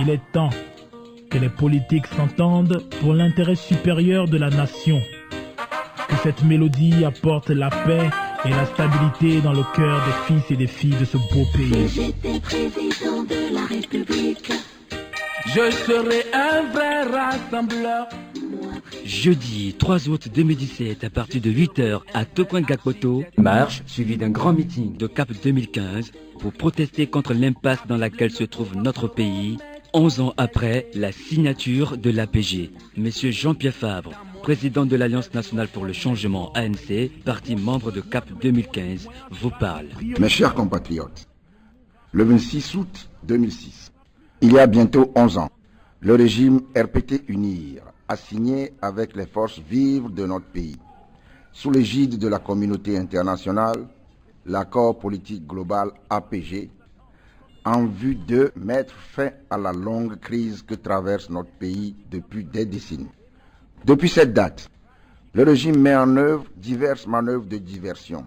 Il est temps que les politiques s'entendent pour l'intérêt supérieur de la nation. Que cette mélodie apporte la paix et la stabilité dans le cœur des fils et des filles de ce beau pays. Si j'étais président de la République, Je serai un vrai rassembleur. Jeudi 3 août 2017, à partir de 8h à Tokwengakpoto, marche suivie d'un grand meeting de CAP 2015 pour protester contre l'impasse dans laquelle se trouve notre pays, 11 ans après la signature de l'APG. Monsieur Jean-Pierre Fabre, président de l'Alliance nationale pour le changement ANC, parti membre de CAP 2015, vous parle. Mes chers compatriotes, le 26 août 2006, il y a bientôt 11 ans, le régime RPT UNIR a signé avec les forces vives de notre pays, sous l'égide de la communauté internationale, l'accord politique global APG, en vue de mettre fin à la longue crise que traverse notre pays depuis des décennies. Depuis cette date, le régime met en œuvre diverses manœuvres de diversion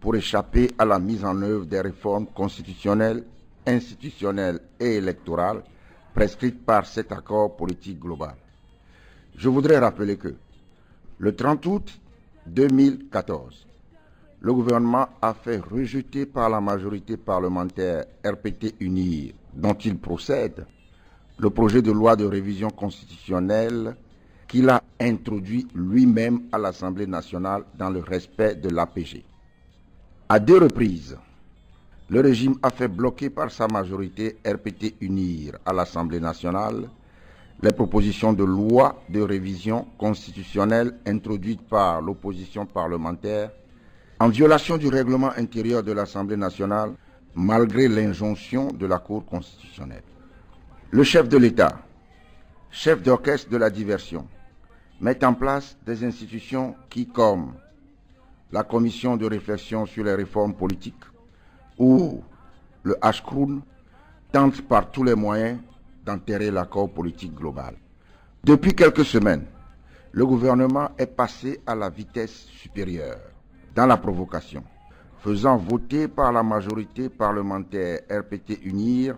pour échapper à la mise en œuvre des réformes constitutionnelles, institutionnelles et électorales prescrites par cet accord politique global. Je voudrais rappeler que le 30 août 2014, le gouvernement a fait rejeter par la majorité parlementaire RPT UNIR, dont il procède, le projet de loi de révision constitutionnelle qu'il a introduit lui-même à l'Assemblée nationale dans le respect de l'APG. À 2 reprises, le régime a fait bloquer par sa majorité RPT UNIR à l'Assemblée nationale les propositions de loi de révision constitutionnelle introduites par l'opposition parlementaire en violation du règlement intérieur de l'Assemblée nationale malgré l'injonction de la Cour constitutionnelle. Le chef de l'État, chef d'orchestre de la diversion, met en place des institutions qui, comme la commission de réflexion sur les réformes politiques ou le HCROUN, tentent par tous les moyens d'enterrer l'accord politique global. Depuis quelques semaines, le gouvernement est passé à la vitesse supérieure dans la provocation, faisant voter par la majorité parlementaire RPT UNIR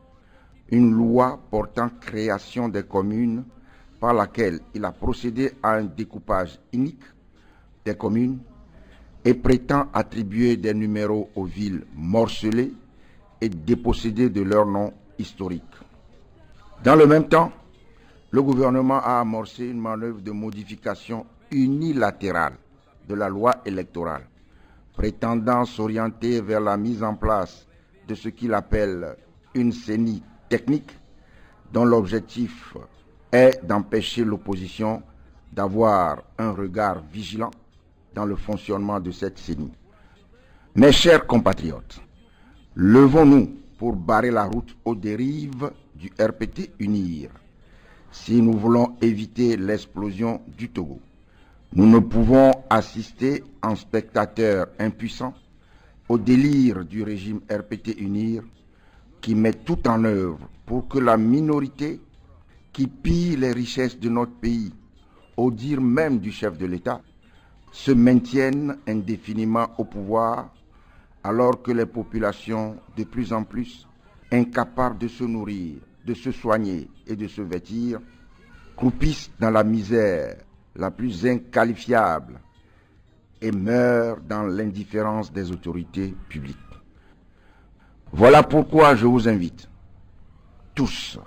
une loi portant création des communes par laquelle il a procédé à un découpage unique des communes et prétend attribuer des numéros aux villes morcelées et déposséder de leur nom historique. Dans le même temps, le gouvernement a amorcé une manœuvre de modification unilatérale de la loi électorale, prétendant s'orienter vers la mise en place de ce qu'il appelle une CENI technique, dont l'objectif est d'empêcher l'opposition d'avoir un regard vigilant dans le fonctionnement de cette CENI. Mes chers compatriotes, levons-nous pour barrer la route aux dérives du RPT UNIR si nous voulons éviter l'explosion du Togo. Nous ne pouvons assister en spectateurs impuissants au délire du régime RPT UNIR qui met tout en œuvre pour que la minorité qui pille les richesses de notre pays, au dire même du chef de l'État, se maintienne indéfiniment au pouvoir alors que les populations, de plus en plus incapables de se nourrir, de se soigner et de se vêtir, croupissent dans la misère la plus inqualifiable et meurent dans l'indifférence des autorités publiques. Voilà pourquoi je vous invite, tous,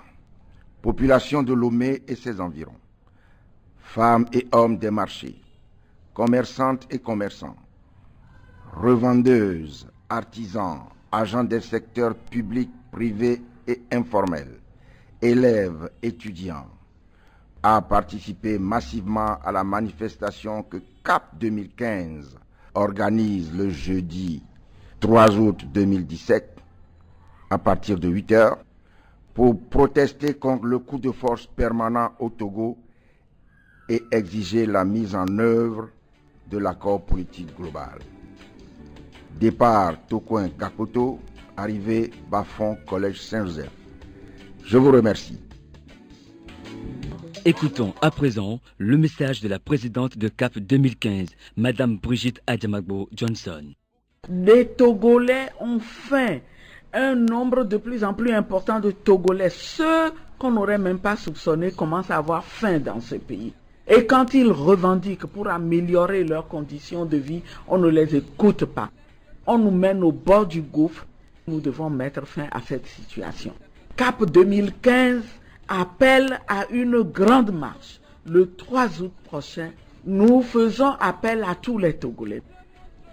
population de Lomé et ses environs, femmes et hommes des marchés, commerçantes et commerçants, revendeuses, artisans, agents des secteurs publics, privés et informels, élèves, étudiants, à participer massivement à la manifestation que CAP 2015 organise le jeudi 3 août 2017 à partir de 8 heures pour protester contre le coup de force permanent au Togo et exiger la mise en œuvre de l'accord politique global. Départ Tokwengakpoto, arrivée Bafon, Collège Saint-Joseph. Je vous remercie. Écoutons à présent le message de la présidente de CAP 2015, Madame Brigitte Adjamagbo Johnson. Les Togolais ont faim. Un nombre de plus en plus important de Togolais, ceux qu'on n'aurait même pas soupçonné commencent à avoir faim dans ce pays. Et quand ils revendiquent pour améliorer leurs conditions de vie, on ne les écoute pas. On nous mène au bord du gouffre. Nous devons mettre fin à cette situation. CAP 2015 appelle à une grande marche. Le 3 août prochain, nous faisons appel à tous les Togolais.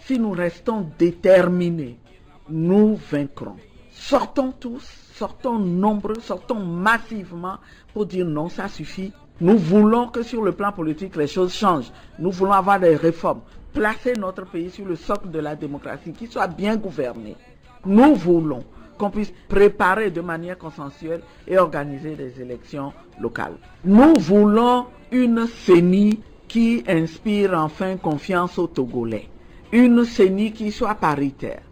Si nous restons déterminés, nous vaincrons. Sortons tous, sortons nombreux, sortons massivement pour dire non, ça suffit. Nous voulons que sur le plan politique, les choses changent. Nous voulons avoir des réformes, placer notre pays sur le socle de la démocratie, qu'il soit bien gouverné. Nous voulons qu'on puisse préparer de manière consensuelle et organiser des élections locales. Nous voulons une CENI qui inspire enfin confiance aux Togolais. Une CENI qui soit paritaire.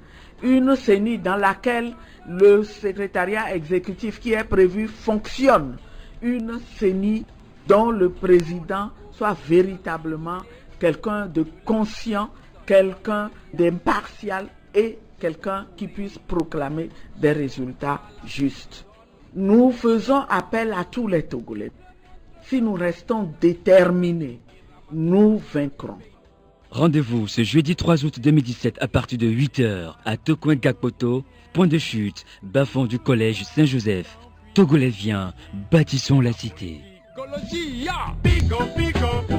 Une CENI dans laquelle le secrétariat exécutif qui est prévu fonctionne. Une CENI dont le président soit véritablement quelqu'un de conscient, quelqu'un d'impartial et quelqu'un qui puisse proclamer des résultats justes. Nous faisons appel à tous les Togolais. Si nous restons déterminés, nous vaincrons. Rendez-vous ce jeudi 3 août 2017 à partir de 8h à Tokoin Gakpoto, point de chute, bas-fond du collège Saint-Joseph. Togolais viens, bâtissons la cité. Gologia, pico, pico.